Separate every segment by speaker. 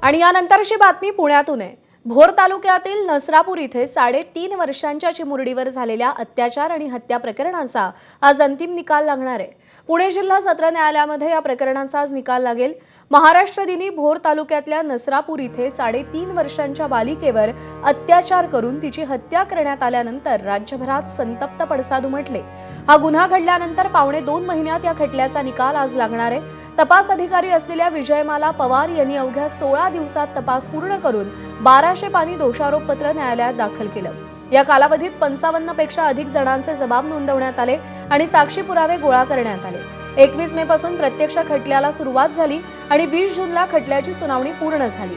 Speaker 1: आणि यानंतरची बातमी पुण्यातून आहे। भोर तालुक्यातील नसरापूर इथे 3.5 वर्षांच्या चिमुरडीवर झालेल्या अत्याचार आणि हत्या प्रकरणाचा आज अंतिम निकाल लागणार आहे। पुणे जिल्हा सत्र न्यायालयामध्ये या प्रकरणाचा आज निकाल लागेल। महाराष्ट्र दिनी भोर तालुक्यातल्या नसरापूर इथे 3.5 वर्षांच्या बालिकेवर अत्याचार करून तिची हत्या करण्यात आल्यानंतर राज्यभरात संतप्त पडसाद उमटले। हा गुन्हा घडल्यानंतर 2.5 महिन्यात या खटल्याचा निकाल आज लागणार आहे। तपास अधिकारी असलेल्या विजयमाला पवार यांनी अवघ्या 16 दिवसात तपास पूर्ण करून 1200 पानी दोषारोपपत्र न्यायालयात दाखल केलं। या कालावधीत 55 पेक्षा अधिक जणांचे जबाब नोंदवण्यात आले आणि साक्षी पुरावे गोळा करण्यात आले। 21 मे पासून प्रत्यक्ष खटल्याला सुरुवात झाली आणि 20 जूनला खटल्याची सुनावणी पूर्ण झाली।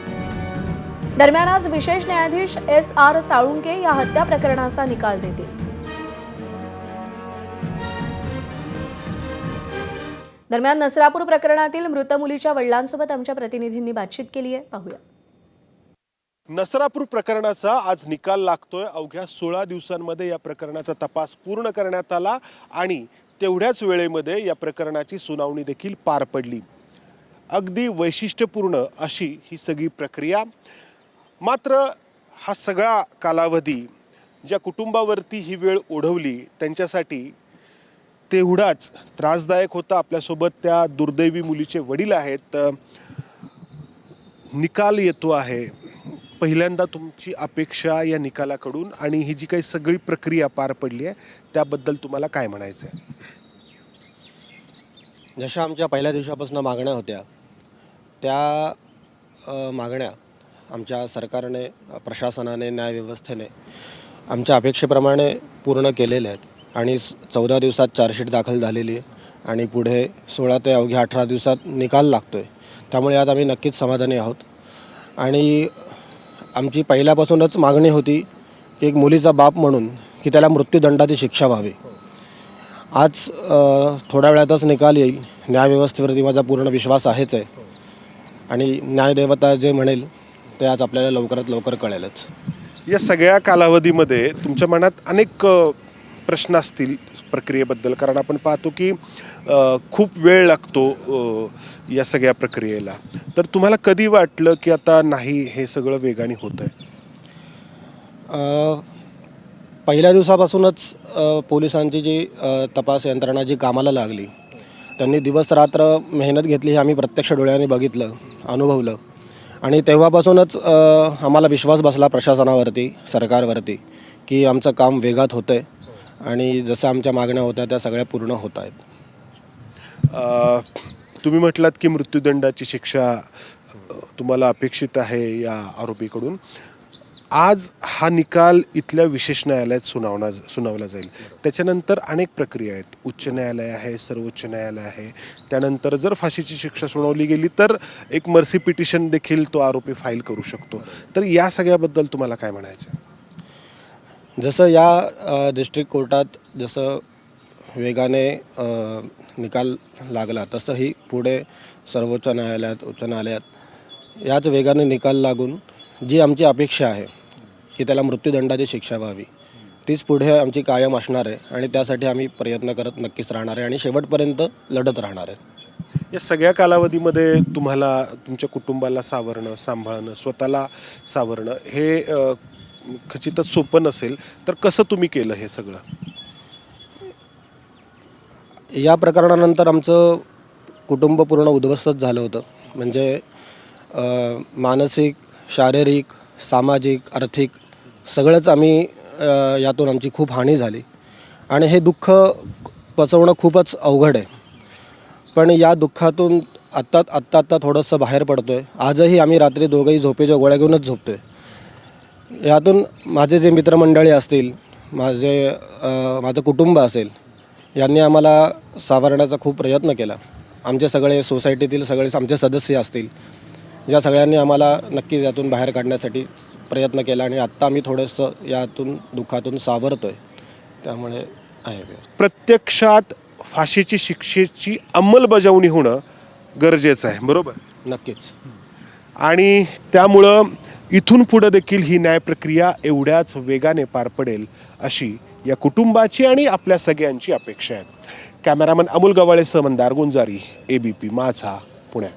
Speaker 1: दरम्यान आज विशेष न्यायाधीश SR साळुंके या हत्या प्रकरणाचा निकाल देतील। दरम्यान नसरापूर प्रकरणातील मृत मुलीच्या वडिलांसोबत आमच्या प्रतिनिधींनी बातचीत केली आहे, पाहूया।
Speaker 2: नसरापूर प्रकरणाचा आज निकाल लागतोय। अवघ्या 16 दिवसांमध्ये या प्रकरणाचा तपास पूर्ण करण्यात आला आणि तेवढ्याच वेळेमध्ये या प्रकरणाची सुनावणी देखील पार पडली। अगदी वैशिष्ट्यपूर्ण अशी ही सगळी प्रक्रिया। मात्र हा सगळा कालावधी ज्या कुटुंबावरती ही वेळ ओढवली त्यांच्यासाठी तेवढाच त्रासदायक होता। आपल्यासोबत त्या दुर्दैवी मुलीचे वडील आहेत। निकाल येतो आहे, पहिल्यांदा तुमची अपेक्षा या निकालाकडून आणि ही जी काही सगळी प्रक्रिया पार पडली आहे त्याबद्दल तुम्हाला काय म्हणायचं आहे?
Speaker 3: जशा आमच्या पहिल्या दिवसापासून मागण्या होत्या त्या मागण्या आमच्या सरकारने, प्रशासनाने, न्यायव्यवस्थेने आमच्या अपेक्षेप्रमाणे पूर्ण केलेल्या आहेत आणि 14 दिवसात चार्जशीट दाखल झालेली आहे आणि पुढे 16 ते अवघ्या 18 दिवसात निकाल लागतो आहे। त्यामुळे आज आम्ही नक्कीच समाधानी आहोत आणि आमची पहिल्यापासूनच मागणी होती की एक मुलीचा बाप म्हणून की त्याला मृत्यूदंडाची शिक्षा व्हावी। आज थोड्या वेळातच निकाल येईल। न्यायव्यवस्थेवरती माझा पूर्ण विश्वास आहेच आहे आणि न्यायदेवता जे म्हणेल ते आज आपल्याला लवकरात लवकर कळेलच।
Speaker 2: या सगळ्या कालावधीमध्ये तुमच्या मनात अनेक प्रश्न असतील प्रक्रियेबद्दल, कारण आपण पाहतो की खूप वेळ लागतो या सगळ्या प्रक्रियेला। तर तुम्हाला कधी वाटलं की आता नाही, हे सगळं वेगाने होत आहे?
Speaker 3: पहिल्या दिवसापासूनच पोलिसांची जी तपास यंत्रणा जी कामाला लागली त्यांनी दिवस रात्र मेहनत घेतली हे आम्ही प्रत्यक्ष डोळ्यांनी बघितलं, अनुभवलं आणि तेव्हापासूनच आम्हाला विश्वास बसला प्रशासनावरती, सरकारवरती की आमचं काम वेगात होतं आहे आणि जसं आमच्या मागण्या होत्या त्या सगळ्या पूर्ण होत आहेत।
Speaker 2: तुम्ही म्हटलात की मृत्यूदंडाची शिक्षा तुम्हाला अपेक्षित आहे या आरोपीकडून। आज हा निकाल इथल्या विशेष न्यायालयात सुनावला जाईल। त्याच्यानंतर अनेक प्रक्रिया आहेत, उच्च न्यायालय आहे, सर्वोच्च न्यायालय आहे। त्यानंतर जर फाशीची शिक्षा सुनावली गेली तर एक मर्सी पिटिशन देखील तो आरोपी फाईल करू शकतो। तर या सगळ्याबद्दल तुम्हाला काय म्हणायचं?
Speaker 3: जसं या डिस्ट्रिक्ट कोर्टात जसं वेगाने निकाल लागला तसंही पुढे सर्वोच्च न्यायालयात, उच्च न्यायालयात याच वेगाने निकाल लागून जी आमची अपेक्षा आहे की त्याला मृत्यूदंडाची शिक्षा व्हावी तीच पुढे आमची कायम असणार आहे आणि त्यासाठी आम्ही प्रयत्न करत नक्कीच राहणार आहे आणि शेवटपर्यंत लढत राहणार आहे।
Speaker 2: या सगळ्या कालावधीमध्ये तुम्हाला तुमच्या कुटुंबाला सावरणं, सांभाळणं, स्वतःला सावरणं हे खचितच सोपं नसेल। तर कसं तुम्ही केलं हे सगळं?
Speaker 3: या प्रकरणानंतर आमचं कुटुंब पूर्ण उद्ध्वस्तच झालं होतं। म्हणजे मानसिक, शारीरिक, सामाजिक, आर्थिक सगळंच यातून आमची खूप हानी झाली आणि हे दुःख पचवणं खूपच अवघड आहे। पण या दुःखातून आत्ता थोडंसं बाहेर पडतो आहे। आजही आम्ही रात्री दोघंही झोपेच्या गोळ्या घेऊनच झोपतो आहे। यातून माझे जे मित्रमंडळी असतील, माझं कुटुंब असेल, यांनी आम्हाला सावरण्याचा खूप प्रयत्न केला। आमचे सगळे सोसायटीतील सगळे आमचे सदस्य असतील, या सगळ्यांनी आम्हाला नक्कीच यातून बाहेर काढण्यासाठी प्रयत्न केला आणि आत्ता आम्ही थोडंसं यातून दुःखातून सावरतो आहे। त्यामुळे आहे
Speaker 2: प्रत्यक्षात फाशीची शिक्षेची अंमलबजावणी होणं गरजेचं आहे, बरोबर?
Speaker 3: नक्कीच।
Speaker 2: आणि त्यामुळं इथून पुढे देखील ही न्याय प्रक्रिया एवढ्याच वेगाने पार पडेल अशी या कुटुंबाची आणि आपल्या सगळ्यांची अपेक्षा आहे। कॅमेरामन अमोल गवाळेसह मंदार गुंजारी, ABP माझा, पुणे।